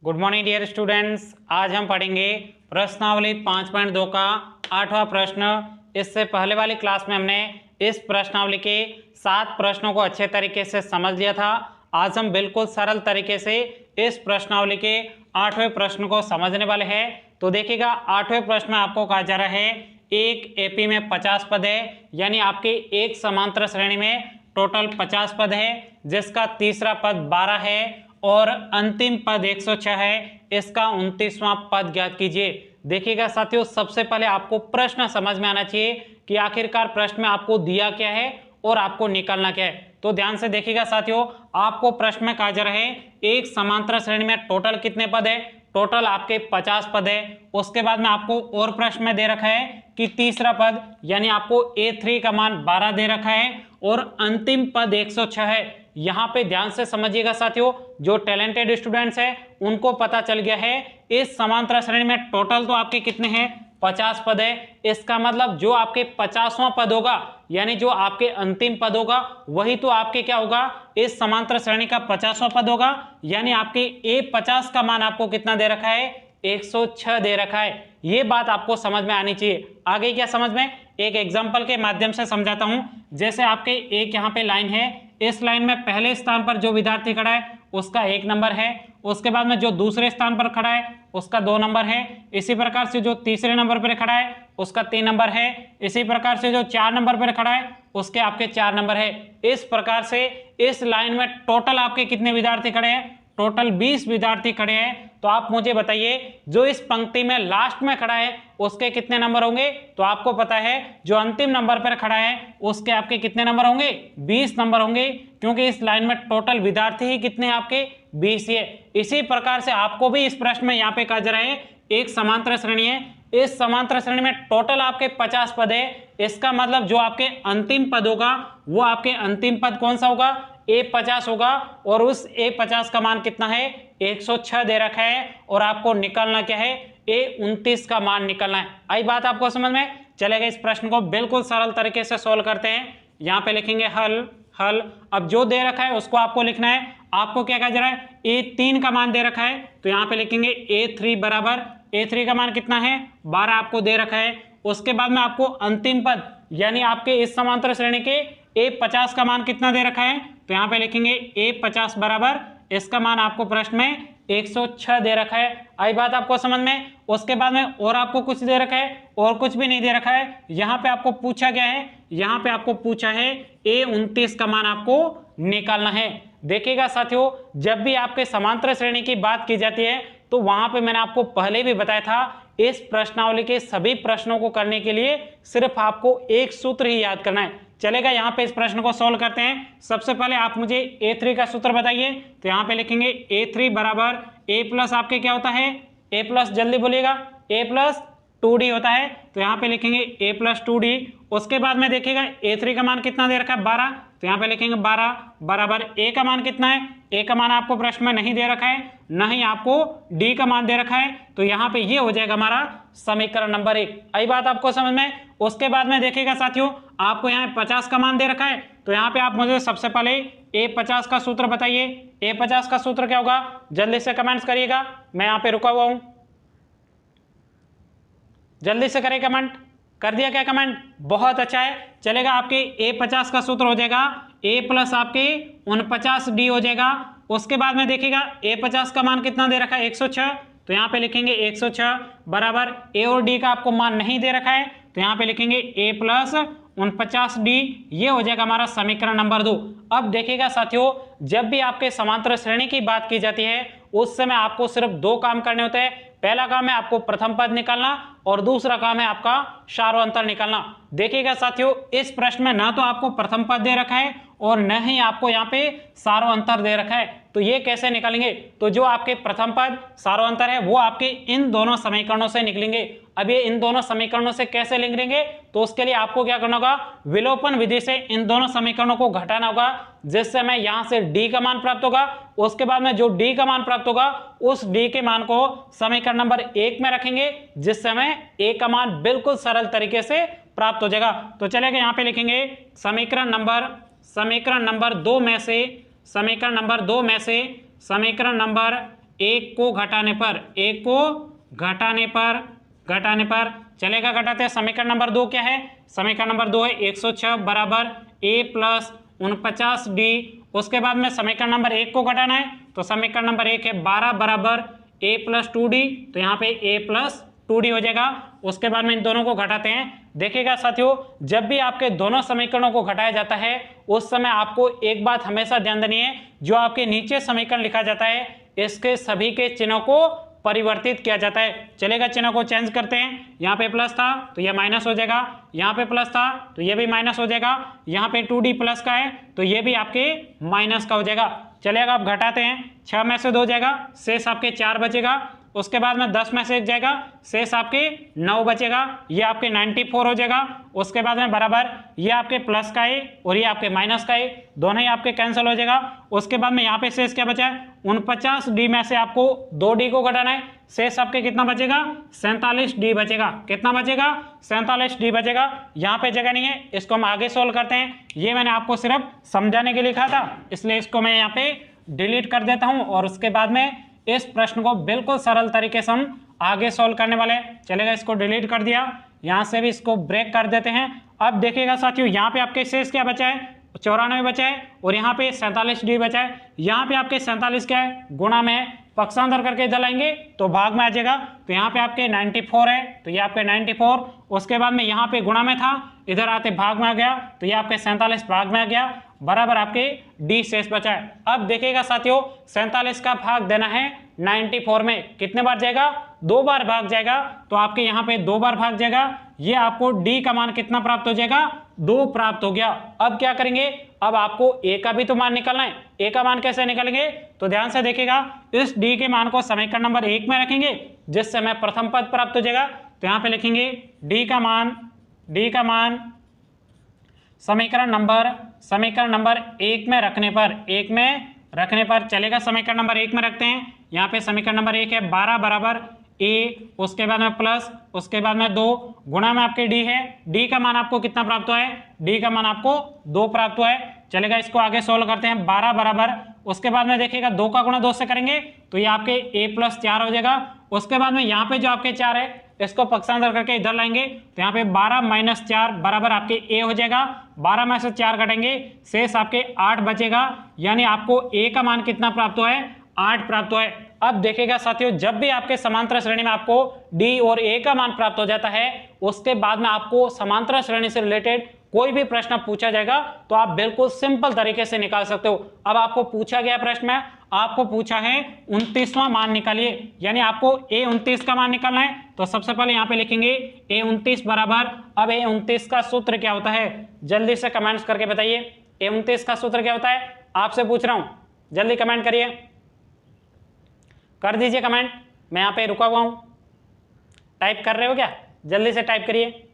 Good morning dear students. आज हम पढ़ेंगे प्रश्नावली 5.2 का 8वां प्रश्न। इससे पहले वाली क्लास में हमने इस प्रश्नावली के 7 प्रश्नों को अच्छे तरीके से समझ लिया था। आज हम बिल्कुल सरल तरीके से इस प्रश्नावली के 8वें प्रश्न को समझने वाले हैं। तो देखिएगा, 8वें प्रश्न में आपको कहा जा रहा है एक एपी में 50 पद है, यानी आपके एक समांतर श्रेणी में टोटल 50 पद है, जिसका तीसरा पद 12 है और अंतिम पद 106 है। इसका 29वां पद ज्ञात कीजिए। देखिएगा साथियों, सबसे पहले आपको प्रश्न समझ में आना चाहिए कि आखिरकार प्रश्न में आपको दिया क्या है और आपको निकालना क्या है। तो ध्यान से देखिएगा साथियों, आपको प्रश्न में कहा जा रहा है एक समांतर श्रेणी में टोटल कितने पद है। टोटल आपके 50 पद है। उसके बाद में आपको और प्रश्न में दे रखा है कि तीसरा पद यानी आपको A3 का मान 12 दे रखा है और अंतिम पद 106 है। यहाँ पे ध्यान से समझिएगा साथियों, जो टैलेंटेड स्टूडेंट्स हैं उनको पता चल गया है इस समांतर श्रेणी में टोटल तो आपके कितने हैं, 50 पद है। इसका मतलब जो आपके 50वां पद होगा यानी जो आपके अंतिम पद होगा वही तो आपके क्या होगा, इस समांतर श्रेणी का 50वां पद होगा। यानी आपके A50 का मान आपको कितना दे रखा है, 106 दे रखा है। ये बात आपको समझ में आनी चाहिए। आगे क्या समझ में, एक एग्जांपल के माध्यम से समझाता हूं। जैसे आपके एक यहाँ पे लाइन है, इस लाइन में पहले स्थान पर जो विद्यार्थी खड़ा है उसका 1 नंबर है। उसके बाद में जो दूसरे स्थान पर खड़ा है उसका 2 नंबर है। इसी प्रकार से जो तीसरे नंबर पर खड़ा है उसका 3 नंबर है। इसी प्रकार से जो 4 नंबर पर खड़ा है उसके आपके 4 नंबर है। इस प्रकार से इस लाइन में टोटल आपके कितने विद्यार्थी खड़े हैं, टोटल 20 विद्यार्थी खड़े हैं। तो आप मुझे बताइए जो इस पंक्ति में लास्ट में खड़ा है उसके कितने नंबर होंगे। तो आपको पता है जो अंतिम नंबर पर खड़ा है उसके आपके कितने नंबर होंगे, 20 नंबर होंगे, क्योंकि इस लाइन में टोटल विद्यार्थी ही कितने हैं आपके, 20 ही है। इसी प्रकार से आपको भी इस प्रश्न में यहाँ पे कहा जा रहा है एक समांतर श्रेणी है, इस समांतर श्रेणी में टोटल आपके 50 पद है। इसका मतलब जो आपके अंतिम पद होगा वो आपके अंतिम पद कौन सा होगा, A50 होगा। और उस A50 का मान कितना है, 106 दे रखा है। और आपको निकालना क्या है, A29 का मान निकालना है। आई बात आपको समझ में चलेगा। इस प्रश्न को बिल्कुल सरल तरीके से सोल्व करते हैं। यहाँ पे लिखेंगे हल हल। अब जो दे रखा है उसको आपको लिखना है। आपको क्या कहा जा रहा है, A3 का मान दे रखा है, तो यहाँ पे लिखेंगे A3 बराबर, A3 का मान कितना है, 12 आपको दे रखा है। उसके बाद में आपको अंतिम पद यानी आपके इस समांतर श्रेणी के A50 का मान कितना दे रखा है, तो यहाँ पे लिखेंगे A50 बराबर, इसका मान आपको प्रश्न में 106 दे रखा है। आई बात आपको समझ में। उसके बाद में और आपको कुछ दे रखा है, और कुछ भी नहीं दे रखा है। यहाँ पे आपको पूछा गया है, यहाँ पे आपको पूछा है A29 का मान आपको निकालना है। देखिएगा साथियों, जब भी आपके समांतर श्रेणी की बात की जाती है तो वहां पे मैंने आपको पहले भी बताया था, इस प्रश्नावली के सभी प्रश्नों को करने के लिए सिर्फ आपको एक सूत्र ही याद करना है। चलेगा, यहाँ पे इस प्रश्न को सॉल्व करते हैं। सबसे पहले आप मुझे A3 का सूत्र बताइए। तो यहाँ पे लिखेंगे A3 बराबर A प्लस आपके क्या होता है, A प्लस, जल्दी बोलिएगा, A प्लस 2D होता है। तो यहाँ पे लिखेंगे A प्लस 2D। उसके बाद में देखिएगा A3 का मान कितना दे रखा है, 12। तो यहाँ पे लिखेंगे 12 बराबर A का मान कितना है, A का मान आपको प्रश्न में नहीं दे रखा है, न ही आपको D का मान दे रखा है। तो यहाँ पे ये हो जाएगा हमारा समीकरण नंबर 1। आई बात आपको समझ में। उसके बाद में देखिएगा साथियों, आपको यहाँ 50 का मान दे रखा है। तो यहाँ पे आप मुझे सबसे पहले A50 का सूत्र बताइए। A50 का सूत्र क्या होगा, जल्दी से कमेंट्स करिएगा, मैं यहाँ पे रुका हुआ हूँ, जल्दी से करें कमेंट। कर दिया क्या कमेंट, बहुत अच्छा है। चलेगा, आपके A50 का सूत्र हो जाएगा A प्लस आपके 49D हो जाएगा। उसके बाद में देखिएगा A50 का मान कितना दे रखा है, 106। तो यहाँ पे लिखेंगे 106 बराबर A और D का आपको मान नहीं दे रखा है, तो यहाँ पे लिखेंगे A प्लस 49D। ये हो जाएगा हमारा समीकरण नंबर 2। अब देखिएगा साथियों, जब भी आपके समांतर श्रेणी की बात की जाती है उस समय आपको सिर्फ 2 काम करने होते हैं। पहला काम है आपको प्रथम पद निकालना और दूसरा काम है आपका सार्वअंतर निकालना। देखिएगा साथियों, इस प्रश्न में ना तो आपको प्रथम पद दे रखा है और न ही आपको यहाँ पे सार्वअंतर दे रखा है। तो ये कैसे निकालेंगे, तो जो आपके प्रथम पद सार्वअंतर है वो आपके इन दोनों समीकरणों से निकलेंगे। अब ये इन दोनों समीकरणों से कैसे निकलेंगे, तो उसके लिए आपको क्या करना होगा, विलोपन विधि से इन दोनों समीकरणों को घटाना होगा, जिससे हमें यहाँ से D का मान प्राप्त होगा। उसके बाद में जो D का मान प्राप्त होगा उस D के मान को समीकरण नंबर 1 में रखेंगे, जिससे हमें A का मान बिल्कुल सरल तरीके से प्राप्त हो जाएगा। तो चलेगा, यहाँ पे लिखेंगे समीकरण नंबर 2 में से समीकरण नंबर एक को घटाने पर चलेगा, घटाते हैं। समीकरण नंबर 2 क्या है? समीकरण नंबर 2 है 106 बराबर a प्लस 49d। उसके बाद में समीकरण नंबर 1 को घटाना है, तो समीकरण नंबर 1 है 12 बराबर a प्लस 2d, तो यहाँ पे a प्लस 2d हो जाएगा। उसके बाद में इन दोनों को घटाते हैं। देखिएगा साथियों, जब भी आपके दोनों समीकरणों को घटाया जाता है उस समय आपको एक बात हमेशा ध्यान देनी है, जो आपके नीचे समीकरण लिखा जाता है इसके सभी के चिन्हों को परिवर्तित किया जाता है। चलेगा, चिन्हों को चेंज करते हैं। यहाँ पे प्लस था तो ये माइनस हो जाएगा, यहाँ पे प्लस था तो ये भी माइनस हो जाएगा, यहाँ पे 2d प्लस का है तो ये भी आपके माइनस का हो जाएगा। चलेगा, आप घटाते हैं, 6 में से 2 जाएगा, शेष आपके 4 बचेगा। उसके बाद में 10 में से 1 जाएगा, शेष आपके 9 बचेगा, ये आपके 94 हो जाएगा। उसके बाद में बराबर ये आपके प्लस का है और ये आपके माइनस का है, दोनों ही आपके कैंसिल हो जाएगा। उसके बाद में यहाँ पे शेष क्या बचा है? 49d में से आपको 2d को घटाना है, शेष आपके कितना बचेगा? 47d बचेगा। कितना बचेगा? 47d बचेगा। यहाँ पे जगह नहीं है, इसको हम आगे सोल्व करते हैं। ये मैंने आपको सिर्फ समझाने के लिए लिखा था, इसलिए इसको मैं यहाँ पे डिलीट कर देता हूँ और उसके बाद में इस प्रश्न को बिल्कुल सरल तरीके से हम आगे सोल्व करने वाले हैं। चलेगा, इसको डिलीट कर दिया, यहाँ से भी इसको ब्रेक कर देते हैं। अब देखिएगा साथियों, यहाँ पे आपके शेष क्या बचा है? 94 बचा है और यहाँ पे 47d बचा है। यहाँ पे आपके 47 क्या है? गुणा में है, पक्षांतर करके इधर लाएंगे तो भाग में आ जाएगा, तो यहाँ पे आपके 94 है तो ये आपके 94। उसके बाद में यहाँ पे गुणा में था, इधर आते भाग में आ गया तो ये आपके 47 भाग में आ गया, बराबर आपके d शेष बचा है। अब देखिएगा साथियों, 47 का भाग देना है 94 में, कितने बार जाएगा? 2 बार भाग जाएगा, तो आपके यहाँ पे 2 बार भाग जाएगा। ये आपको d का मान कितना प्राप्त हो जाएगा? 2 प्राप्त हो गया। अब क्या करेंगे? अब आपको a का भी तो मान निकालना है। a का मान कैसे निकालेंगे? तो ध्यान से देखिएगा, इस d के मान को समीकरण नंबर 1 में रखेंगे, जिससे हमें प्रथम पद प्राप्त हो जाएगा। तो यहाँ पे लिखेंगे d का मान समीकरण नंबर 1 में रखने पर चलेगा। समीकरण नंबर 1 में रखते हैं। यहाँ पे समीकरण नंबर 1 है 12 बराबर a, उसके बाद में प्लस, उसके बाद में 2 गुणा में आपके d है। d का मान आपको कितना प्राप्त हुआ है? d का मान आपको 2 प्राप्त हुआ है। चलेगा, इसको आगे सोल्व करते हैं। 12 बराबर, उसके बाद में देखिएगा 2 का गुणा 2 से करेंगे तो ये आपके a प्लस 4 हो जाएगा। उसके बाद में यहाँ पे जो आपके 4 है इसको पक्षांतर करके इधर लाएंगे तो यहाँ पे 12 माइनस 4 बराबर आपके a हो जाएगा। 12 में से 4 घटेंगे, शेष आपके 8 बचेगा, यानी आपको a का मान कितना प्राप्त हुआ है? 8 प्राप्त हुआ है। अब देखिएगा साथियों, जब भी आपके समांतर श्रेणी में आपको d और a का मान प्राप्त हो जाता है, उसके बाद में आपको समांतर श्रेणी से रिलेटेड कोई भी प्रश्न पूछा जाएगा तो आप बिल्कुल सिंपल तरीके से निकाल सकते हो। अब आपको पूछा गया प्रश्न में, आपको पूछा है 29वां मान निकालिए, यानी आपको a29 का मान निकालना है। तो सबसे पहले यहाँ पे लिखेंगे a29 बराबर, अब a29 का सूत्र क्या होता है? जल्दी से कमेंट्स करके बताइए, a29 का सूत्र क्या होता है? आपसे पूछ रहा हूं, जल्दी कमेंट करिए, कर दीजिए कमेंट, मैं यहाँ पे रुका हुआ हूं। टाइप कर रहे हो क्या? जल्दी से टाइप करिए।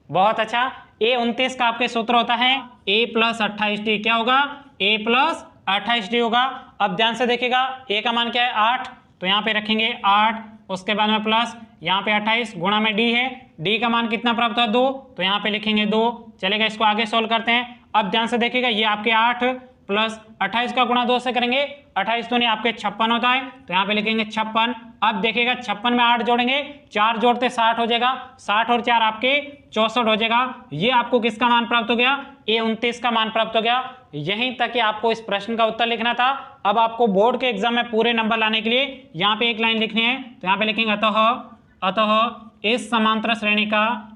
बहुत अच्छा, a29 का आपके सूत्र होता है a प्लस 28d। क्या होगा? a प्लस 28d होगा। अब ध्यान से देखिएगा, a का मान क्या है? 8, तो यहाँ पे रखेंगे 8, उसके बाद में प्लस यहाँ पे 28 गुणा में d है, d का मान कितना प्राप्त हुआ? 2, तो यहाँ पे लिखेंगे 2। चलेगा, इसको आगे सोल्व करते हैं। अब ध्यान से देखिएगा, ये आपके 8 प्लस 28 का गुणा 2 से करेंगे, 28 तो नहीं आपके 56 होता है, तो यहाँ पे लिखेंगे 56। अब देखिएगा 56 में 8 जोड़ेंगे, 4 जोड़ते 60 हो जाएगा, 60 और 4 आपके 64 हो जाएगा। ये आपको किसका मान प्राप्त हो गया? a29 का मान प्राप्त हो गया। यहीं तक कि आपको इस प्रश्न का उत्तर लिखना था। अब आपको बोर्ड के एग्जाम में पूरे नंबर लाने के लिए यहाँ पे एक लाइन लिखनी है, तो यहाँ पे लिखेंगे अतः इस समांतर श्रेणी का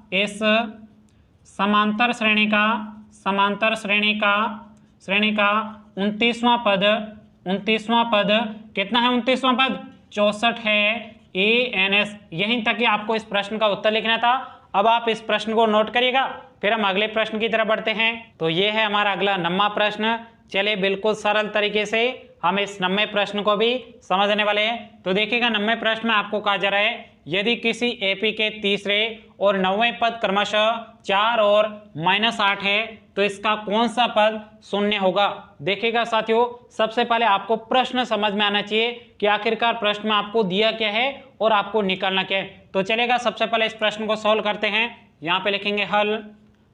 29वां पद कितना है? 29वां पद 64 है, ANS। यहीं तक कि आपको इस प्रश्न का उत्तर लिखना था। अब आप इस प्रश्न को नोट करिएगा, फिर हम अगले प्रश्न की तरफ बढ़ते हैं। तो ये है हमारा अगला 9वां प्रश्न। चलिए, बिल्कुल सरल तरीके से हम इस 9वें प्रश्न को भी समझने वाले हैं। तो देखिएगा, 9वें प्रश्न में आपको कहा जा रहा है, यदि किसी एपी के तीसरे और 9वें पद क्रमशः 4 और -8 है तो इसका कौन सा पद शून्य होगा? देखिएगा साथियों, सबसे पहले आपको प्रश्न समझ में आना चाहिए कि आखिरकार प्रश्न में आपको दिया क्या है और आपको निकालना क्या है। तो चलेगा, सबसे पहले इस प्रश्न को सॉल्व करते हैं। यहाँ पे लिखेंगे हल।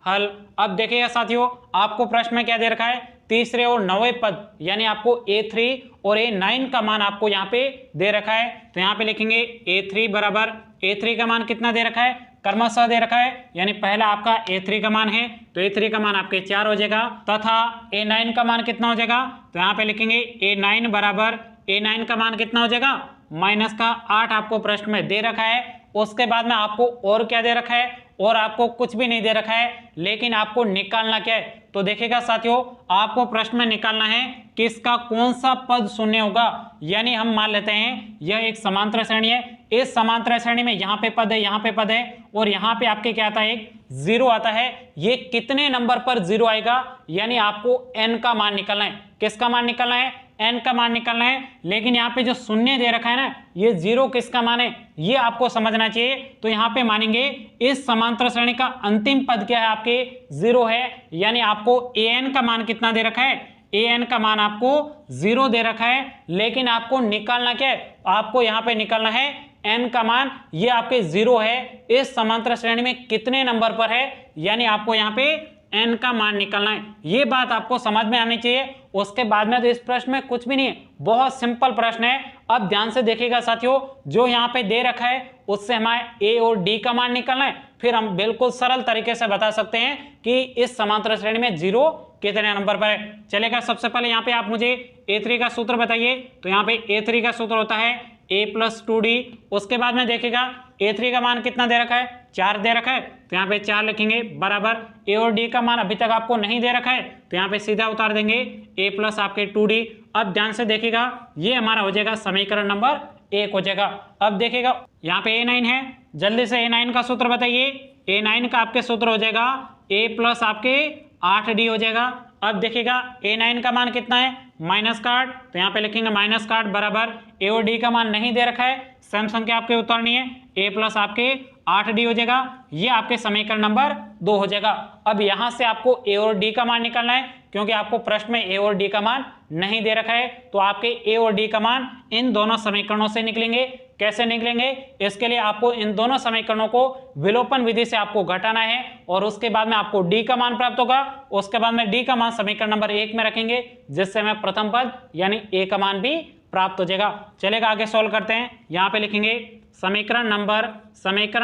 अब देखिएगा साथियों, आपको प्रश्न में क्या दे रखा है? तीसरे और 9वें पद यानी आपको A3 और A9 का मान आपको यहाँ पे दे रखा है। तो यहाँ पे लिखेंगे A3 बराबर, A3 का मान कितना दे रखा है, क्रमशः दे रखा है, यानी पहला आपका A3 का मान है तो A3 का मान आपके 4 हो जाएगा, तथा A9 का मान कितना हो जाएगा, तो यहाँ पे लिखेंगे A9 बराबर, A9 का मान कितना हो जाएगा, माइनस का 8 आपको प्रश्न में दे रखा है। उसके बाद में आपको और क्या दे रखा है, और आपको कुछ भी नहीं दे रखा है, लेकिन आपको निकालना क्या है, तो देखिएगा साथियों, आपको प्रश्न में निकालना है कि इसका कौन सा पद शून्य होगा। यानी हम मान लेते हैं यह एक समांतर श्रेणी है, इस समांतर श्रेणी में यहाँ पे पद है, यहाँ पे पद है, और यहाँ पे आपके क्या आता है, एक जीरो आता है। ये कितने नंबर पर जीरो आएगा, यानी आपको n का मान निकालना है। किसका मान निकालना है, n का मान निकालना है। लेकिन यहाँ पे जो शून्य दे रखा है ना, ये जीरो किसका मान है, ये आपको समझना चाहिए। तो यहाँ पे मानेंगे इस समांतर श्रेणी का अंतिम पद क्या है, आपके जीरो है, यानी आपको an का मान कितना दे रखा है, an का मान आपको जीरो दे रखा है। लेकिन आपको निकालना क्या है, आपको यहाँ पे निकालना है n का मान, ये आपके जीरो है, इस समांतर श्रेणी में कितने नंबर पर है, यानी आपको यहाँ पे n का मान निकालना है। ये बात आपको समझ में आनी चाहिए। उसके बाद में तो इस प्रश्न में कुछ भी नहीं है, बहुत सिंपल प्रश्न है। अब ध्यान से देखिएगा साथियों, जो यहाँ पे दे रखा है उससे हमारे a और d का मान निकालना है, फिर हम बिल्कुल सरल तरीके से बता सकते हैं कि इस समांतर श्रेणी में जीरो कितने नंबर पर है। चलेगा, सबसे पहले यहाँ पे आप मुझे A3 का सूत्र बताइए। तो यहाँ पे A3 का सूत्र होता है a + 2d। उसके बाद में देखिएगा A3 का मान कितना दे रखा है, 4 दे रखा है, तो यहाँ पे 4 लिखेंगे बराबर, a और d का मान अभी तक आपको नहीं दे रखा है, तो यहाँ पे सीधा उतार देंगे a + आपके 2d। अब ध्यान से देखिएगा, ये हमारा हो जाएगा समीकरण नंबर 1 हो जाएगा। अब देखिएगा यहाँ पे A9 है, जल्दी से A9 का सूत्र बताइए। A9 का आपके सूत्र हो जाएगा a + आपके 8d हो जाएगा। अब देखिएगा A9 का मान कितना है, -8, तो यहाँ पे लिखेंगे -8 बराबर, a और d का मान नहीं दे रखा है, सम संख्या आपके उतारनी है, a + आपके 8d हो जाएगा। ये आपके समीकरण नंबर 2 हो जाएगा। अब यहाँ से आपको a और d का मान निकालना है, क्योंकि आपको प्रश्न में a और d का मान नहीं दे रखा है, तो आपके a और d का मान इन दोनों समीकरणों से निकलेंगे। कैसे निकलेंगे, इसके लिए आपको इन दोनों समीकरणों को विलोपन विधि से आपको घटाना है, और उसके बाद में आपको d का मान प्राप्त होगा। उसके बाद में d का मान समीकरण नंबर 1 में रखेंगे, जिससे हमें प्रथम पद यानी a का मान भी प्राप्त हो जाएगा। चलेगा, आगे सॉल्व करते हैं। यहाँ पे लिखेंगे समीकरण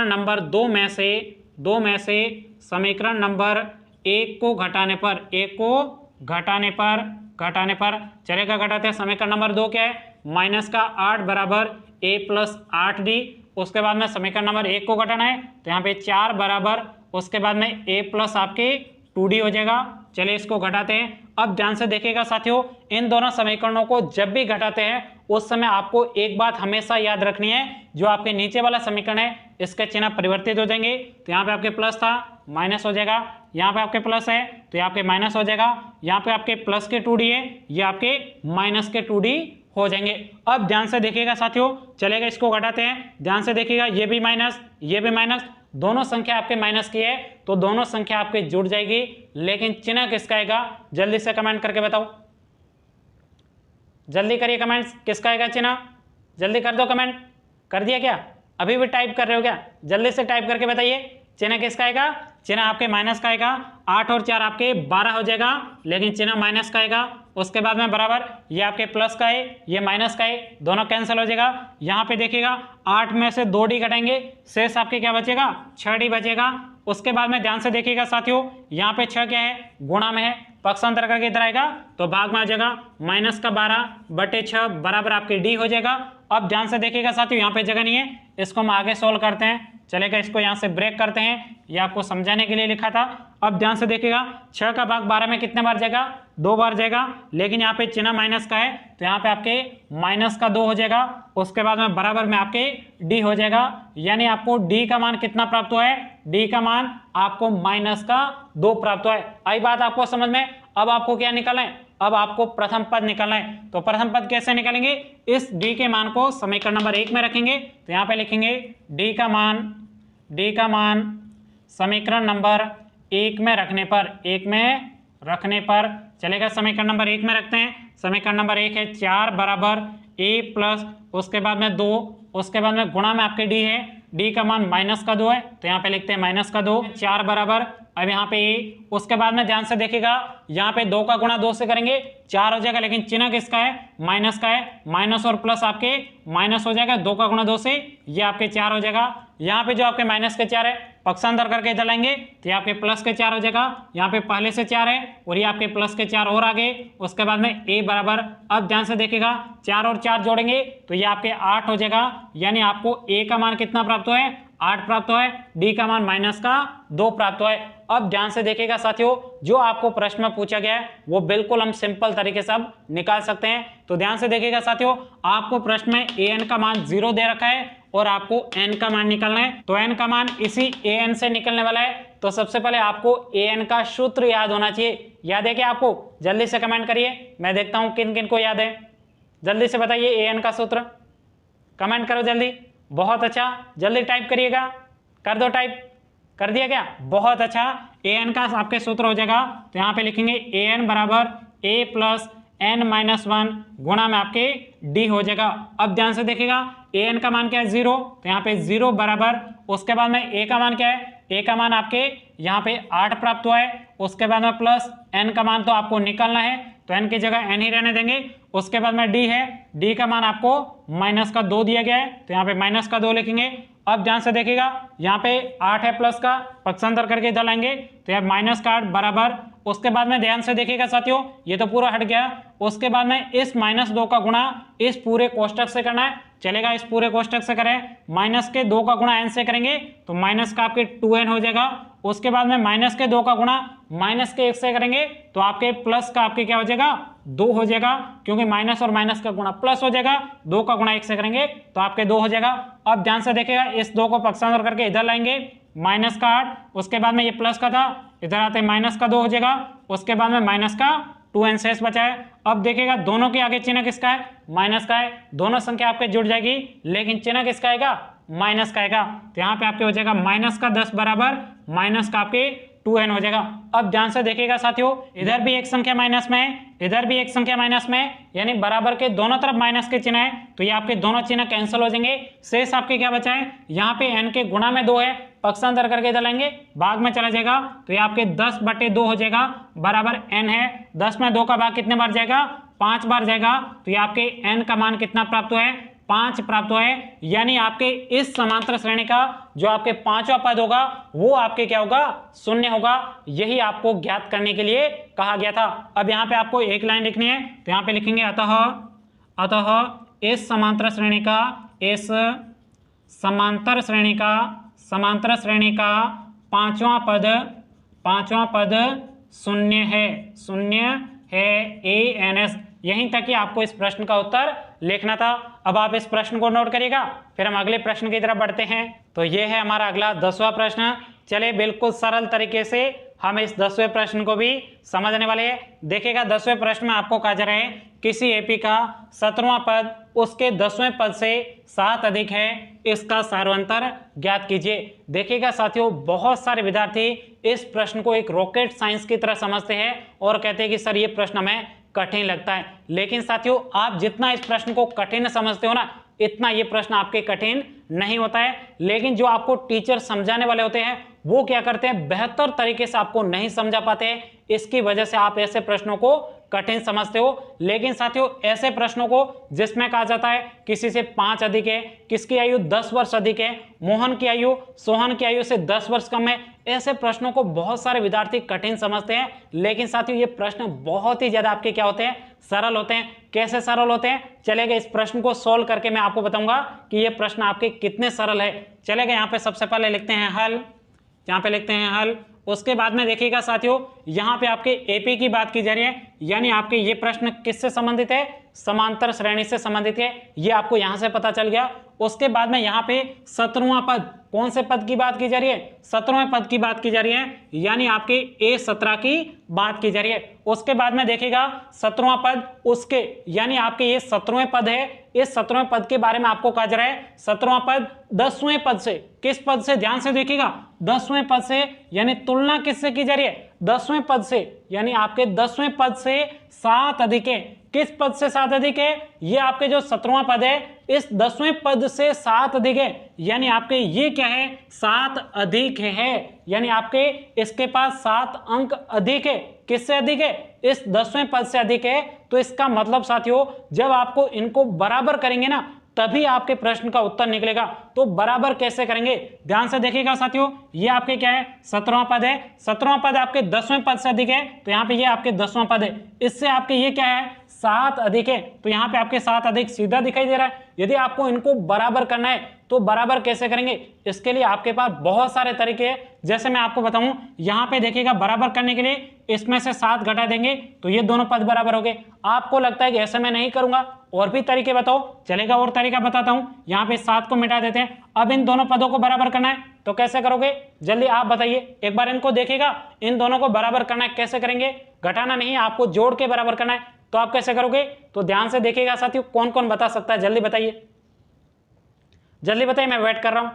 नंबर 2 में से समीकरण नंबर 1 को घटाने पर चलेगा, घटाते हैं। समीकरण नंबर 2 क्या है, -8 बराबर a + 8d। उसके बाद में समीकरण नंबर 1 को घटाना है, तो यहाँ पे 4 बराबर, उसके बाद में a + आपके 2d हो जाएगा। चलिए इसको घटाते हैं। अब ध्यान से देखिएगा साथियों, इन दोनों समीकरणों को जब भी घटाते हैं उस समय आपको एक बात हमेशा याद रखनी है, जो आपके नीचे वाला समीकरण है इसके चिन्ह परिवर्तित हो जाएंगे। तो यहाँ पे आपके प्लस था, माइनस हो जाएगा, यहाँ पे आपके प्लस है तो यहाँ पे माइनस हो जाएगा, यहाँ पे आपके प्लस के 2d है, ये आपके माइनस के 2d हो जाएंगे। अब ध्यान से देखिएगा साथियों, चलेगा इसको घटाते हैं। ध्यान से देखिएगा, ये भी माइनस, दोनों संख्या आपके माइनस की है, तो दोनों संख्या आपके जुड़ जाएगी। लेकिन चिन्ह किसका आएगा, जल्दी से कमेंट करके बताओ, जल्दी करिए कमेंट्स, किसका आएगा चिन्ह, जल्दी कर दो कमेंट। कर दिया क्या, अभी भी टाइप कर रहे हो क्या, जल्दी से टाइप करके बताइए चिन्ह किसका आएगा। चिन्ह आपके माइनस का आएगा, 8 और 4 आपके 12 हो जाएगा, लेकिन चिन्ह माइनस का आएगा। उसके बाद में बराबर, ये आपके प्लस का है, ये माइनस का है, दोनों कैंसिल हो जाएगा। यहाँ पे देखिएगा 8 में से 2d घटाएंगे, शेष आपके क्या बचेगा, 6d बचेगा। उसके बाद में ध्यान से देखिएगा साथियों, यहाँ पे 6 क्या है, गुणा में है, पक्षांतर करके इधर आएगा तो भाग में आ जाएगा, -12/6 बराबर आपके d हो जाएगा। अब ध्यान से देखिएगा साथियों, यहाँ पे जगह नहीं है, इसको हम आगे सोल्व करते हैं। चलेगा, इसको यहाँ से ब्रेक करते हैं, ये आपको समझाने के लिए लिखा था। अब ध्यान से देखिएगा, 6 का भाग 12 में कितने बार जाएगा, 2 बार जाएगा, लेकिन यहाँ पे चिन्ह माइनस का है तो यहाँ पे आपके -2 हो जाएगा। उसके बाद में बराबर में आपके d हो जाएगा, यानी आपको d का मान कितना प्राप्त हुआ है, d का मान आपको -2 प्राप्त हुआ है। आई बात आपको समझ में। अब आपको क्या निकालना है, अब आपको प्रथम पद निकालना है। तो प्रथम पद कैसे निकालेंगे, इस d के मान को समीकरण नंबर 1 में रखेंगे, तो यहाँ पे लिखेंगे d का मान समीकरण नंबर 1 में रखने पर चलेगा। समीकरण नंबर 1 में रखते हैं। समीकरण नंबर 1 है 4 बराबर a + उसके बाद में 2, उसके बाद में गुणा में आपके d है, d का मान -2 है, तो यहाँ पे लिखते हैं -2। 4 बराबर अब यहाँ पे ए, उसके बाद में ध्यान से देखिएगा यहाँ पे 2 का गुणा 2 से करेंगे 4 हो जाएगा, लेकिन चिन्ह किसका है, माइनस का है, माइनस और प्लस आपके माइनस हो जाएगा, 2 का गुणा 2 से ये आपके 4 हो जाएगा। यहाँ पे जो आपके माइनस के 4 है पक्षांतर करके इधर लाएंगे तो ये आपके प्लस के 4 हो जाएगा, यहाँ पे पहले से 4 है और ये आपके प्लस के 4 और आगे, उसके बाद में ए बराबर, अब ध्यान से देखिएगा 4 और 4 जोड़ेंगे तो ये आपके 8 हो जाएगा, यानी आपको ए का मान कितना प्राप्त हुआ है, 8 प्राप्त हुआ है, डी का मान माइनस का 2 प्राप्त हुआ है। अब ध्यान से देखिएगा साथियों, जो आपको प्रश्न में पूछा गया है वो बिल्कुल हम सिंपल तरीके से अब निकाल सकते हैं। तो ध्यान से देखिएगा साथियों, आपको प्रश्न में ए एन का मान 0 दे रखा है और आपको एन का मान निकालना है, तो एन का मान इसी ए एन से निकलने वाला है। तो सबसे पहले आपको ए एन का सूत्र याद होना चाहिए, याद है क्या आपको, जल्दी से कमेंट करिए, मैं देखता हूं किन किन को याद है, जल्दी से बताइए ए एन का सूत्र, कमेंट करो जल्दी, बहुत अच्छा, जल्दी टाइप करिएगा, कर दो टाइप, कर दिया क्या, बहुत अच्छा। ए एन का आपके सूत्र हो जाएगा, तो यहाँ पे लिखेंगे ए एन बराबर ए प्लस एन माइनस 1 गुणा में आपके डी हो जाएगा। अब ध्यान से देखिएगा ए एन का मान क्या है 0, तो यहाँ पे 0 बराबर, उसके बाद में ए का मान क्या है, ए का मान आपके यहाँ पे 8 प्राप्त हुआ है, उसके बाद में प्लस एन का मान तो आपको निकालना है तो एन की जगह एन ही रहने देंगे, उसके बाद में डी है, डी का मान आपको माइनस का 2 दिया गया है तो यहाँ पे माइनस का 2 लिखेंगे। अब ध्यान से देखिएगा यहाँ पे 8 है प्लस का, पक्षांतर करके इधर लाएंगे तो यहाँ माइनस का 8 बराबर, उसके बाद में ध्यान से देखिएगा साथियों ये तो पूरा हट गया, उसके बाद में इस -2 का गुणा इस पूरे कोष्टक से करना है, चलेगा इस पूरे कोष्टक से करें, माइनस के 2 का गुणा एन से करेंगे तो माइनस का आपके 2n हो जाएगा, उसके बाद में माइनस के 2 का गुणा माइनस के 1 से करेंगे तो आपके प्लस का आपके क्या हो जाएगा 2 हो जाएगा, क्योंकि माइनस और माइनस का गुणा प्लस हो जाएगा, 2 का गुणा 1 से करेंगे तो आपके 2 हो जाएगा। अब ध्यान से देखिएगा इस 2 को पक्षांतर करके इधर लाएंगे, माइनस का 8, उसके बाद में ये प्लस का था, इधर आते माइनस का 2 हो जाएगा, उसके बाद में माइनस का 2n शेष बचा है। अब देखिएगा दोनों के आगे चिन्ह किसका है, माइनस का है, दोनों संख्या आपके जुड़ जाएगी लेकिन चिन्ह किसका आएगा, माइनस का आएगा, तो यहाँ पे आपके हो जाएगा माइनस का 10 बराबर माइनस का आपके 2n हो जाएगा। अब ध्यान से देखिएगा साथियों, इधर भी एक संख्या माइनस में है, इधर भी एक संख्या माइनस में है, यानी बराबर के दोनों तरफ माइनस के चिन्ह है तो ये आपके दोनों चिन्ह कैंसिल हो जाएंगे, शेष आपके क्या बचा है, यहाँ पे n के गुणा में 2 है, पक्षांतर करके इधर लाएंगे, भाग में चला जाएगा तो ये आपके 10/2 हो जाएगा बराबर n है, 10 में 2 का भाग कितने बार जाएगा, 5 बार जाएगा, तो ये आपके n का मान कितना प्राप्त हुआ है, 5 प्राप्त हुआ है, यानी आपके इस समांतर श्रेणी का जो आपके 5वां पद होगा वो आपके क्या होगा, 0 होगा, यही आपको ज्ञात करने के लिए कहा गया था। अब यहाँ पे आपको एक लाइन लिखनी है तो यहाँ पे लिखेंगे अतः इस समांतर श्रेणी का 5वां पद 0 है, ANS। यहीं तक ही आपको इस प्रश्न का उत्तर लिखना था। अब आप इस प्रश्न को नोट करिएगा, फिर हम अगले प्रश्न की तरफ बढ़ते हैं। तो ये है हमारा अगला 10वां प्रश्न। चलिए बिल्कुल सरल तरीके से हम इस 10वें प्रश्न को भी समझने वाले हैं। देखिएगा 10वें प्रश्न में आपको कहा जा रहा है किसी एपी का 17वां पद उसके 10वें पद से 7 अधिक है, इसका सार्वंतर ज्ञात कीजिए। देखिएगा साथियों, बहुत सारे विद्यार्थी इस प्रश्न को एक रॉकेट साइंस की तरह समझते हैं और कहते हैं कि सर ये प्रश्न हमें कठिन लगता है, लेकिन साथियों आप जितना इस प्रश्न को कठिन समझते हो ना, इतना ये प्रश्न आपके कठिन नहीं होता है। लेकिन जो आपको टीचर समझाने वाले होते हैं वो क्या करते हैं, बेहतर तरीके से आपको नहीं समझा पाते हैं, इसकी वजह से आप ऐसे प्रश्नों को कठिन समझते हो। लेकिन साथियों ऐसे प्रश्नों को जिसमें कहा जाता है किसी से 5 अधिक है, किसकी आयु 10 वर्ष अधिक है, मोहन की आयु सोहन की आयु से 10 वर्ष कम है, ऐसे प्रश्नों को बहुत सारे विद्यार्थी कठिन समझते हैं। लेकिन साथियों ये प्रश्न बहुत ही ज्यादा आपके क्या होते हैं, सरल होते हैं। कैसे सरल होते हैं, चलेगा इस प्रश्न को सोल्व करके मैं आपको बताऊंगा कि ये प्रश्न आपके कितने सरल है। चलेगा यहाँ पे सबसे पहले लिखते हैं हल, यहाँ पे लिखते हैं हल। उसके बाद में देखिएगा साथियों यहाँ पे आपके एपी की बात की जा रही है, यानी आपके ये प्रश्न किससे संबंधित है, समांतर श्रेणी से संबंधित है, ये आपको यहाँ से पता चल गया। उसके बाद में यहाँ पे 17वां पद, कौन से पद की बात की जा रही है, 17वें पद की बात की जा रही है, यानी आपके A17 की बात की जा रही है। उसके बाद में देखिएगा 17वां पद उसके, यानी आपके ये 17वें पद है, इस 17वें पद के बारे में आपको कहा जा रहा है 17वां पद 10वें पद से, किस पद से, ध्यान से देखिएगा 10वें पद से, यानी तुलना किससे की जा रही है, 10वें पद से, यानी आपके 10वें पद से 7 अधिक है, किस पद से 7 अधिक है? ये आपके जो 17वां पद है इस 10वें पद से 7 अधिक है, यानी आपके ये क्या है 7 अधिक है, यानी आपके इसके पास 7 अंक अधिक है। किससे अधिक है? इस 10वें पद से अधिक है। तो इसका मतलब साथियों जब आपको इनको बराबर करेंगे ना तभी आपके प्रश्न का उत्तर निकलेगा। तो बराबर कैसे करेंगे ध्यान से देखिएगा साथियों, ये आपके क्या है 17वां पद है, 17वां पद आपके 10वें पद से अधिक है, तो यहाँ पे ये आपके 10वां पद है, इससे आपके ये क्या है 7 अधिक है, तो यहाँ पे आपके 7 अधिक सीधा दिखाई दे रहा है। यदि आपको इनको बराबर करना है तो बराबर कैसे करेंगे, इसके लिए आपके पास बहुत सारे तरीके हैं। जैसे मैं आपको बताऊं, यहाँ पे देखिएगा बराबर करने के लिए इसमें से 7 घटा देंगे तो ये दोनों पद बराबर हो गए। आपको लगता है कि ऐसे मैं नहीं करूंगा, और भी तरीके बताओ, चलेगा और तरीका बताता हूं। यहाँ पे 7 को मिटा देते हैं, अब इन दोनों पदों को बराबर करना है तो कैसे करोगे जल्दी आप बताइए, एक बार इनको देखिएगा, इन दोनों को बराबर करना है कैसे करेंगे, घटाना नहीं आपको जोड़ के बराबर करना है, तो आप कैसे करोगे तो ध्यान से देखिएगा साथियों, कौन कौन बता सकता है जल्दी बताइए, जल्दी बताइए, मैं वेट कर रहा हूं,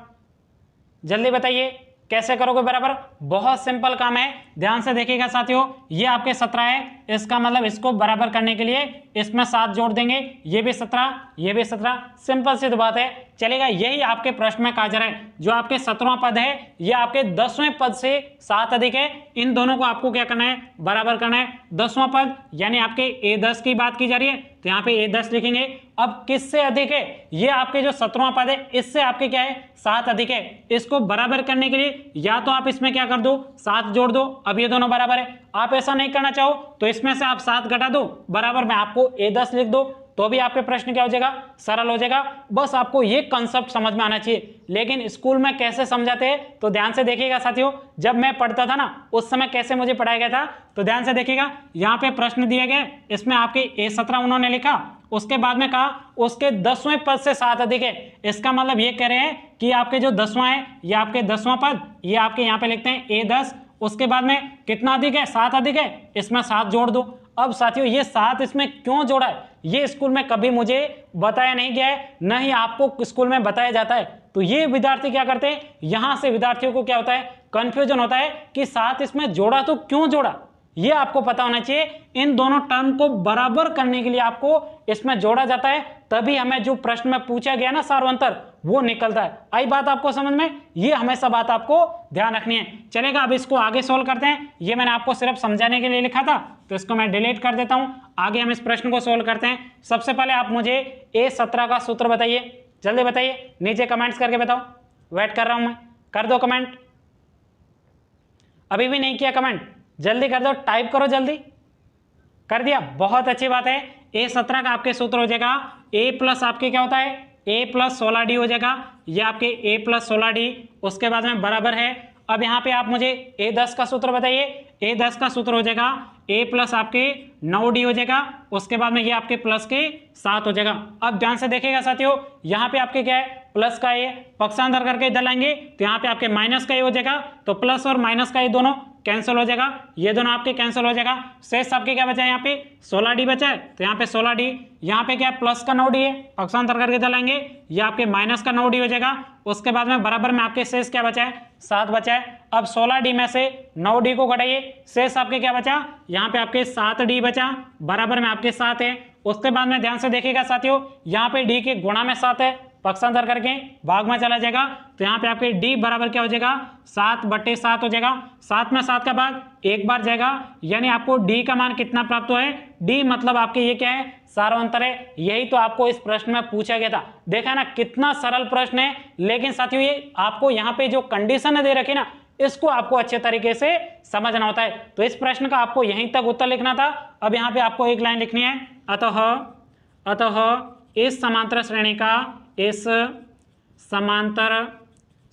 जल्दी बताइए कैसे करोगे बराबर। बहुत सिंपल काम है, ध्यान से देखिएगा साथियों, ये आपके 17 है, इसका मतलब इसको बराबर करने के लिए इसमें 7 जोड़ देंगे, ये भी 17, ये भी 17, सिंपल सी बात है, चलेगा। यही आपके प्रश्न में कहा जा रहा है, जो आपके 17वां पद है ये आपके 10वें पद से 7 अधिक है, इन दोनों को आपको क्या करना है बराबर करना है। 10वां पद यानी आपके A10 की बात की जा रही है, तो यहाँ पे A10 लिखेंगे। अब किससे अधिक है, ये आपके जो 17वां पद है इससे आपके क्या है 7 अधिक है, इसको बराबर करने के लिए या तो आप इसमें क्या कर दो 7 जोड़ दो, अब ये दोनों बराबर है। आप ऐसा नहीं करना चाहो तो इसमें से आप 7 घटा दो, बराबर में आपको A10 लिख दो, तो भी आपके प्रश्न क्या हो जाएगा सरल हो जाएगा। बस आपको ये कंसेप्ट समझ में आना चाहिए। लेकिन स्कूल में कैसे समझाते हैं तो ध्यान से देखिएगा साथियों, जब मैं पढ़ता था ना उस समय कैसे मुझे पढ़ाया गया था, तो ध्यान से देखिएगा, यहाँ पे प्रश्न दिए गए, इसमें आपके A17 उन्होंने लिखा, उसके बाद में कहा उसके 10वें पद से 7 अधिक है, इसका मतलब ये कह रहे हैं कि आपके जो 10वां है ये आपके 10वां पद, ये आपके यहाँ पे लिखते हैं A10, उसके बाद में कितना अधिक है 7 अधिक है, इसमें 7 जोड़ दो। अब साथियों ये 7 इसमें क्यों जोड़ा है ये स्कूल में कभी मुझे बताया नहीं गया है, न ही आपको स्कूल में बताया जाता है। तो ये विद्यार्थी क्या करते हैं, यहां से विद्यार्थियों को क्या होता है कंफ्यूजन होता है कि 7 इसमें जोड़ा तो क्यों जोड़ा, ये आपको पता होना चाहिए। इन दोनों टर्म को बराबर करने के लिए आपको इसमें जोड़ा जाता है, तभी हमें जो प्रश्न में पूछा गया ना सार्वंतर वो निकलता है। आई बात आपको समझ में, ये हमेशा बात आपको ध्यान रखनी है। चलेगा अब इसको आगे सोल्व करते हैं, ये मैंने आपको सिर्फ समझाने के लिए लिखा था तो इसको मैं डिलीट कर देता हूं। आगे हम इस प्रश्न को सोल्व करते हैं। सबसे पहले आप मुझे A17 का सूत्र बताइए, जल्दी बताइए, नीचे कमेंट्स करके बताओ, वेट कर रहा हूं मैं, कर दो कमेंट, अभी भी नहीं किया कमेंट जल्दी कर दो, टाइप करो जल्दी, कर दिया, बहुत अच्छी बात है। A17 का आपके सूत्र हो जाएगा A प्लस आपके क्या होता है A प्लस 16D हो जाएगा, ये आपके A प्लस 16D, उसके बाद में बराबर है। अब यहाँ पे आप मुझे A10 का सूत्र बताइए, A10 का सूत्र हो जाएगा A प्लस आपके 9D हो जाएगा, उसके बाद में ये आपके प्लस के 7 हो जाएगा। अब ध्यान से देखिएगा साथियों, यहाँ पे आपके क्या है प्लस का A पक्षांतर करके इधर लाएंगे तो यहाँ पे आपके माइनस का A हो जाएगा, तो प्लस और माइनस का A दोनों कैंसिल हो जाएगा, ये दोनों आपके कैंसिल हो जाएगा। शेष आपके क्या बचा है यहाँ पे 16D बचा है, तो यहाँ पे 16D, यहाँ पे क्या है प्लस का 9D है, पक्षांतर करके इधर लाएंगे ये आपके माइनस का 9D हो जाएगा। उसके बाद में बराबर में आपके शेष क्या बचा है 7 बचा है। अब 16D में से 9D को घटाइए, शेष आपके क्या बचा, यहाँ पे आपके 7D बचा, बराबर में आपके 7 है। उसके बाद में ध्यान से देखिएगा साथियों, यहाँ पे D के गुणा में 7 है, पक्षांतर करके भाग में चला जाएगा, तो यहाँ पे आपके D बराबर क्या हो जाएगा 7/7 हो जाएगा। 7 में 7 का भाग एक बार जाएगा, यानी आपको D का मान कितना प्राप्त हुआ है, D मतलब आपके ये क्या है सार्वंतर है। यही तो आपको इस प्रश्न में पूछा गया था, देखा ना कितना सरल प्रश्न है। लेकिन साथियों ये आपको यहाँ पे जो कंडीशन दे रखी ना इसको आपको अच्छे तरीके से समझना होता है। तो इस प्रश्न का आपको यहीं तक उत्तर लिखना था। अब यहाँ पे आपको एक लाइन लिखनी है, अतः इस समांतर श्रेणी का, इस समांतर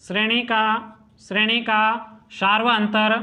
श्रेणी का सार्वअंतर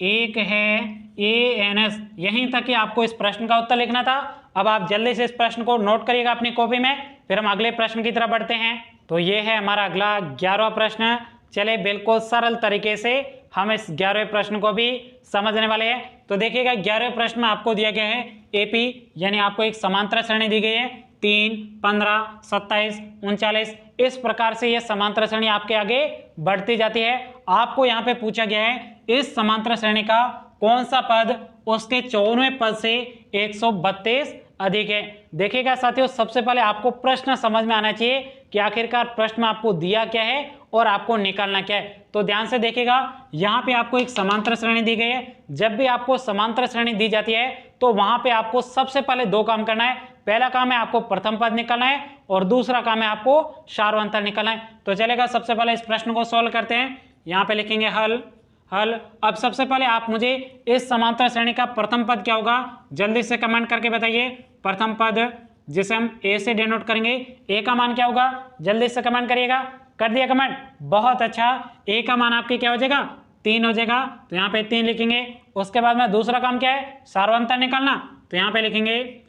1 है ANS। यहीं तक ही आपको इस प्रश्न का उत्तर लिखना था। अब आप जल्दी से इस प्रश्न को नोट करिएगा अपनी कॉपी में, फिर हम अगले प्रश्न की तरफ बढ़ते हैं। तो ये है हमारा अगला 11वां प्रश्न। चले बिल्कुल सरल तरीके से हम इस 11वें प्रश्न को भी समझने वाले हैं। तो देखिएगा 11वें प्रश्न में आपको दिया गया है AP, यानी आपको एक समांतर श्रेणी दी गई है 3, 15, 27, 39, इस प्रकार से यह समांतर श्रेणी आपके आगे बढ़ती जाती है। आपको यहाँ पे पूछा गया है इस समांतर श्रेणी का कौन सा पद उसके 54वें पद से 132 अधिक है। देखिएगा साथियों, सबसे पहले आपको प्रश्न समझ में आना चाहिए कि आखिरकार प्रश्न में आपको दिया क्या है और आपको निकालना क्या है। तो ध्यान से देखिएगा, यहाँ पे आपको एक समांतर श्रेणी दी गई है। जब भी आपको समांतर श्रेणी दी जाती है तो वहां पे आपको सबसे पहले दो काम करना है। पहला काम है आपको प्रथम पद निकालना है और दूसरा काम है आपको सार्वंतर निकालना है। तो चलेगा, सबसे पहले इस प्रश्न को सॉल्व करते हैं। यहाँ पे लिखेंगे हल। अब सबसे पहले आप मुझे इस समांतर श्रेणी का प्रथम पद क्या होगा जल्दी से कमेंट करके बताइए। प्रथम पद जिसे हम ए से डिनोट करेंगे, ए का मान क्या होगा जल्दी से कमेंट करिएगा। कर दिया कमेंट, बहुत अच्छा। ए का मान आपके क्या हो जाएगा 3 हो जाएगा, तो यहाँ पे 3 लिखेंगे। उसके बाद में दूसरा काम क्या है सार्वंतर निकालना, तो यहाँ पे लिखेंगे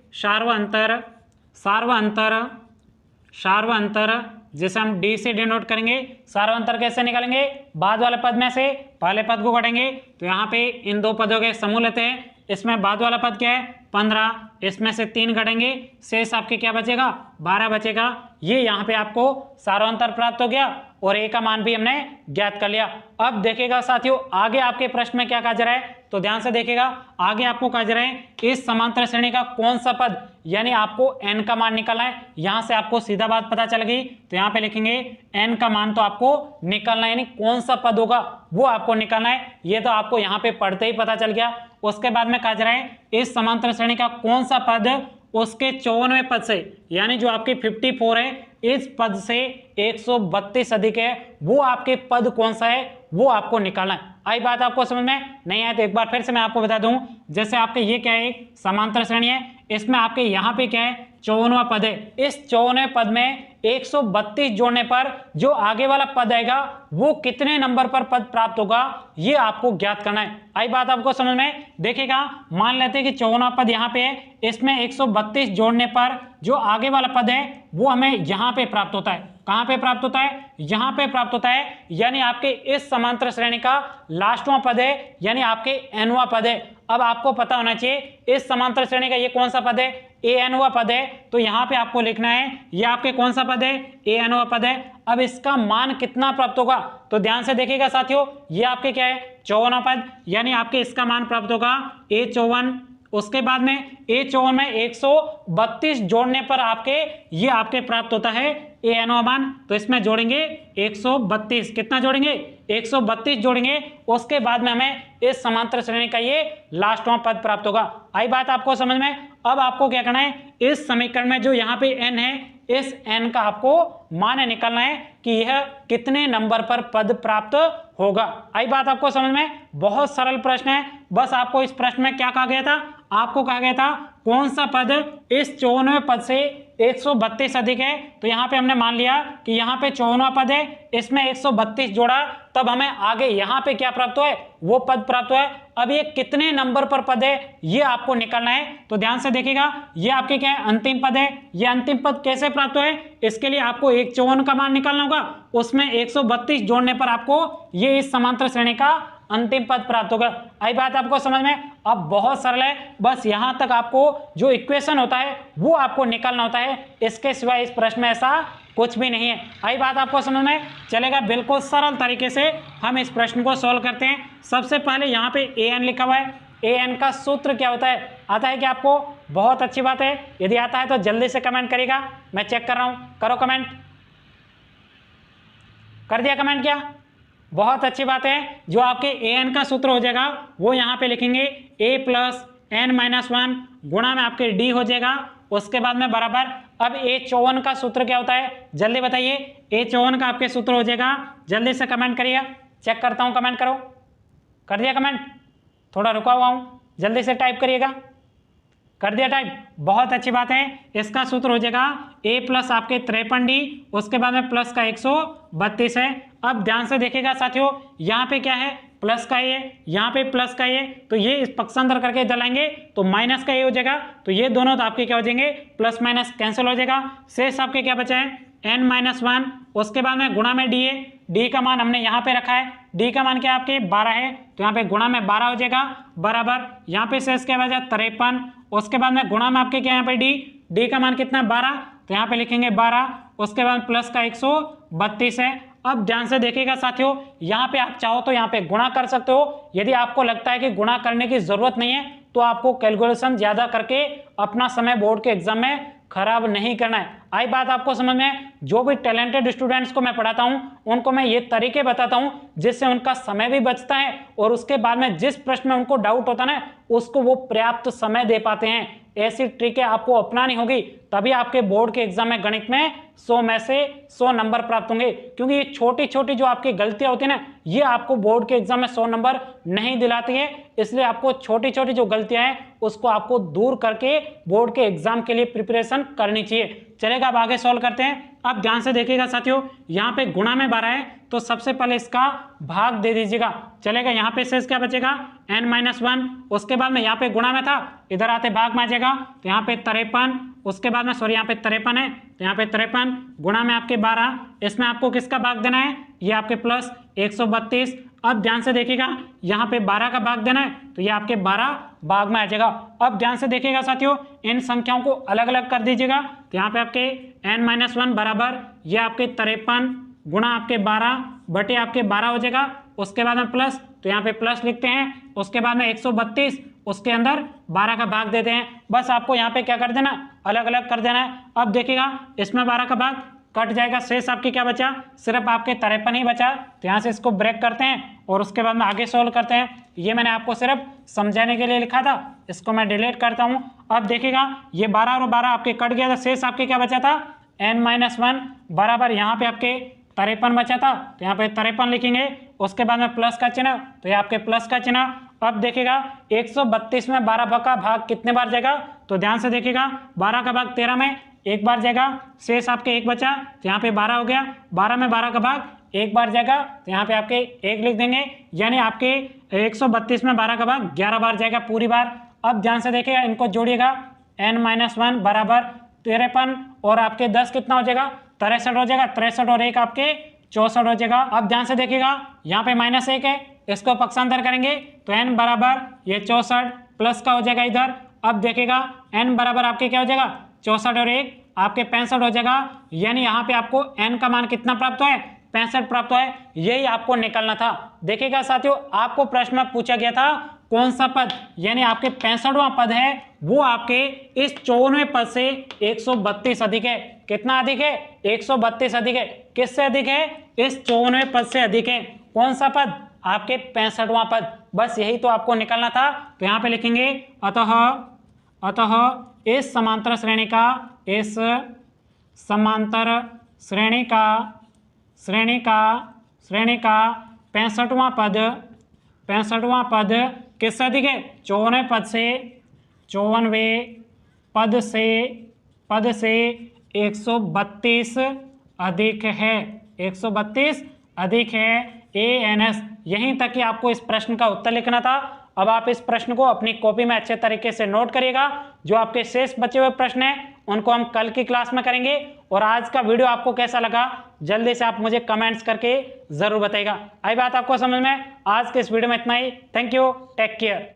सार्वंतर जिसे हम डी से डिनोट करेंगे। सार्वंतर कैसे निकालेंगे, बाद वाले पद में से पहले पद को घटाएंगे। तो यहाँ पे इन दो पदों के समूह लेते हैं। इसमें बाद वाला पद क्या है 15, इसमें से 3 घटेंगे, शेष आपके क्या बचेगा 12 बचेगा। ये यहाँ पे आपको सार्वंतर प्राप्त हो गया और ए का मान भी हमने ज्ञात कर लिया। अब देखिएगा साथियों, आगे आपके प्रश्न में क्या कहा जा रहा है, तो ध्यान से देखिएगा। आगे आपको कहा जा रहा है इस समांतर श्रेणी का कौन सा पद, यानी आपको n का मान निकालना है। यहां से आपको सीधा बात पता चल गई, तो यहाँ पे लिखेंगे n का मान तो आपको निकालना है, यानी कौन सा पद होगा वो आपको निकालना है। ये तो आपको यहाँ पे पढ़ते ही पता चल गया। उसके बाद में कहा जा रहा है इस समांतर श्रेणी का कौन सा पद उसके 54वें पद से, यानी जो आपके 54 है, इस पद से 132 अधिक है, वो आपके पद कौन सा है वो आपको निकालना है। आई बात आपको समझ में नहीं आए तो एक बार फिर से मैं आपको बता दूं। जैसे आपके ये क्या है समांतर श्रेणी है, इसमें आपके यहाँ पे क्या है 54वां पद है। इस 54वें पद में 132 जोड़ने पर जो आगे वाला पद आएगा वो कितने नंबर पर पद प्राप्त होगा ये आपको ज्ञात करना है। आई बात आपको समझ में। देखिएगा, मान लेते हैं कि 54वां पद यहाँ पे है, इसमें 132 जोड़ने पर जो आगे वाला पद है वो हमें यहाँ पे प्राप्त होता है। कहां पे प्राप्त होता है, यहां पे प्राप्त होता है, यानी आपके इस समांतर श्रेणी का लास्टवां पद है, यानी आपके एनवां पद है। अब आपको पता होना चाहिए इस समांतर श्रेणी का ये कौन सा पद है, ए एनवां पद है। तो यहां पे आपको लिखना है ये आपके कौन सा पद है, ए एनवां पद है। अब इसका मान कितना प्राप्त होगा, तो ध्यान से देखिएगा साथियों, ये आपके क्या है 54वां पद, यानी आपके इसका मान प्राप्त होगा A54। उसके बाद में A54 में 132 जोड़ने पर आपके ये आपके प्राप्त होता है ए एनवा मान। तो इसमें जोड़ेंगे 132, कितना जोड़ेंगे 132 जोड़ेंगे। उसके बाद में हमें इस समांतर श्रेणी का ये लास्टवां पद प्राप्त होगा। आई बात आपको समझ में। अब आपको क्या करना है, इस समीकरण में जो यहाँ पे n है, इस n का आपको मान निकालना है कि यह कितने नंबर पर पद प्राप्त होगा। आई बात आपको समझ में। बहुत सरल प्रश्न है। बस आपको इस प्रश्न में क्या कहा गया था, आपको कहा गया था कौन सा पद इस 54वें पद से 132 अधिक है। तो यहाँ पे हमने मान लिया कि यहाँ पे 54वां पद है, इसमें 132 जोड़ा, तब हमें आगे यहाँ पे क्या प्राप्त हुआ है वो पद प्राप्त हुआ है। अब ये कितने नंबर पर पद है ये आपको निकालना है। तो ध्यान से देखिएगा, ये आपके क्या है अंतिम पद है। ये अंतिम पद कैसे प्राप्त हुआ है, इसके लिए आपको 154 का मान निकालना होगा, उसमें 132 जोड़ने पर आपको ये इस समांतर श्रेणी का अंतिम पद प्राप्त होगा। आई बात आपको समझ में। अब बहुत सरल है, बस यहां तक आपको जो इक्वेशन होता है वो आपको निकालना होता है, इसके सिवाय इस प्रश्न में ऐसा कुछ भी नहीं है। आई बात आपको समझ में। चलेगा, बिल्कुल सरल तरीके से हम इस प्रश्न को सॉल्व करते हैं। सबसे पहले यहाँ पे an लिखा हुआ है, an का सूत्र क्या होता है, आता है कि आपको, बहुत अच्छी बात है, यदि आता है तो जल्दी से कमेंट करिएगा, मैं चेक कर रहा हूं। करो कमेंट, कर दिया कमेंट क्या, बहुत अच्छी बात है। जो आपके an का सूत्र हो जाएगा वो यहाँ पे लिखेंगे a प्लस n-1 गुणा में आपके d हो जाएगा, उसके बाद में बराबर। अब A54 का सूत्र क्या होता है जल्दी बताइए, A54 का आपके सूत्र हो जाएगा, जल्दी से कमेंट करिएगा, चेक करता हूँ, कमेंट करो। कर दिया कमेंट, थोड़ा रुका हुआ हूँ, जल्दी से टाइप करिएगा। कर दिया टाइप, बहुत अच्छी बात है। इसका सूत्र हो जाएगा a प्लस आपके 53d, उसके बाद में प्लस का 132 है। अब ध्यान से देखिएगा साथियों, यहाँ पे क्या है प्लस का a, यहाँ पे प्लस का a, तो ये इस पक्षांतर करके इधर लाएंगे तो माइनस का a हो जाएगा। तो ये दोनों तो आपके क्या हो जाएंगे, प्लस माइनस कैंसिल हो जाएगा। शेष आपके क्या बचा है n-1, उसके बाद में गुणा में d है, d का मान हमने यहाँ पे रखा है, d का मान क्या आपके 12 है, तो यहाँ पे गुणा में 12 हो जाएगा बराबर। यहाँ पे शेष क्या बचा 53, उसके बाद में गुणा में आपके क्या यहाँ पे d का मान कितना 12, तो यहाँ पे लिखेंगे 12, उसके बाद प्लस का 132 है। अब ध्यान से देखिएगा साथियों, यहाँ पे आप चाहो तो यहाँ पे गुणा कर सकते हो, यदि आपको लगता है कि गुणा करने की जरूरत नहीं है तो आपको कैलकुलेशन ज़्यादा करके अपना समय बोर्ड के एग्जाम में खराब नहीं करना है। आई बात आपको समझ में? जो भी टैलेंटेड स्टूडेंट्स को मैं पढ़ाता हूं उनको मैं ये तरीके बताता हूं जिससे उनका समय भी बचता है और उसके बाद में जिस प्रश्न में उनको डाउट होता है ना उसको वो पर्याप्त समय दे पाते हैं। ऐसी ट्रिकें आपको अपनानी होगी, तभी आपके बोर्ड के एग्जाम में गणित में 100 में से 100 नंबर प्राप्त होंगे। क्योंकि ये छोटी छोटी जो आपकी गलतियां होती है ना, ये आपको बोर्ड के एग्जाम में 100 नंबर नहीं दिलाती है। इसलिए आपको छोटी छोटी जो गलतियां हैं उसको आपको दूर करके बोर्ड के एग्जाम के लिए प्रिपरेशन करनी चाहिए। चलेगा, अब आगे सॉल्व करते हैं। अब ध्यान से देखिएगा साथियों, यहाँ पे गुणा में 12 है तो सबसे पहले इसका भाग दे दीजिएगा। चलेगा, यहाँ पे शेष क्या बचेगा? n-1। उसके बाद में यहाँ पे गुणा में था, इधर आते भाग में आ जाएगा तो यहाँ पे 53। उसके बाद में सॉरी यहाँ पे 53 है तो यहाँ पे 53 गुणा में आपके 12। इसमें आपको किसका भाग देना है? ये आपके प्लस 132। अब ध्यान से देखिएगा, यहाँ पे 12 का भाग देना है तो ये आपके 12 भाग में आ जाएगा। अब ध्यान से देखिएगा साथियों, इन संख्याओं को अलग अलग कर दीजिएगा तो यहाँ पे आपके n-1 बराबर ये आपके 53 गुणा आपके 12 बटे आपके 12 हो जाएगा। उसके बाद में प्लस तो यहाँ पे प्लस लिखते हैं। उसके बाद में 132 उसके अंदर 12 का भाग देते हैं। बस आपको यहाँ पे क्या कर देना? अलग अलग कर देना है। अब देखिएगा, इसमें 12 का भाग कट जाएगा, शेष आपके क्या बचा? सिर्फ आपके 53 ही बचा। तो यहाँ से इसको ब्रेक करते हैं और उसके बाद में आगे सोल्व करते हैं। ये मैंने आपको सिर्फ समझाने के लिए लिखा था, इसको मैं डिलीट करता हूँ। अब देखिएगा, ये 12 और 12 आपके कट गया था, शेष आपके क्या बचा था? n-1 बराबर यहाँ पे आपके 53 बचा था तो यहाँ पे 53 लिखेंगे। उसके बाद में प्लस का चिन्ह तो ये आपके प्लस का चिन्ह। अब देखिएगा, 132 में 12 का भाग कितने बार जाएगा? तो ध्यान से देखिएगा, 12 का भाग 13 में एक बार जाएगा, शेष आपके 1 बचा तो यहाँ पे 12 हो गया। 12 में 12 का भाग एक बार जाएगा तो यहाँ पे आपके 1 लिख देंगे, यानी आपके 132 में 12 का भाग 11 बार जाएगा पूरी बार। अब ध्यान से देखिएगा, इनको जोड़िएगा, n-1 बराबर 53 और आपके 10 कितना हो जाएगा? 63 हो जाएगा। 63 और 1 आपके 64 हो जाएगा। अब ध्यान से देखिएगा, यहाँ पे -1 है, इसको पक्षांतर करेंगे तो n बराबर ये 64 प्लस का हो जाएगा इधर। अब देखिएगा, n बराबर आपके क्या हो जाएगा? 64 और 1 आपके 65 हो जाएगा। यानी यहाँ पे आपको n का मान कितना प्राप्त हुआ है? 65 प्राप्त हुआ है। यही आपको निकलना था। देखिएगा साथियों, आपको प्रश्न में पूछा गया था कौन सा पद, यानी आपके 65वां पद है वो आपके इस 54वें पद से 132 अधिक है। कितना अधिक है? 132 अधिक है। किससे अधिक है? इस 54वें पद से अधिक है। कौन सा पद? आपके 65वां पद। बस यही तो आपको निकलना था। तो यहाँ पे लिखेंगे अतः इस समांतर श्रेणी का 65वां पद किससे अधिक है? 54वें पद से 132 अधिक है। 132 अधिक है। ANS। यहीं तक कि आपको इस प्रश्न का उत्तर लिखना था। अब आप इस प्रश्न को अपनी कॉपी में अच्छे तरीके से नोट करिएगा। जो आपके शेष बचे हुए प्रश्न हैं उनको हम कल की क्लास में करेंगे। और आज का वीडियो आपको कैसा लगा जल्दी से आप मुझे कमेंट्स करके जरूर बताइएगा। आई बात आपको समझ में? आज के इस वीडियो में इतना ही। Thank you, take care.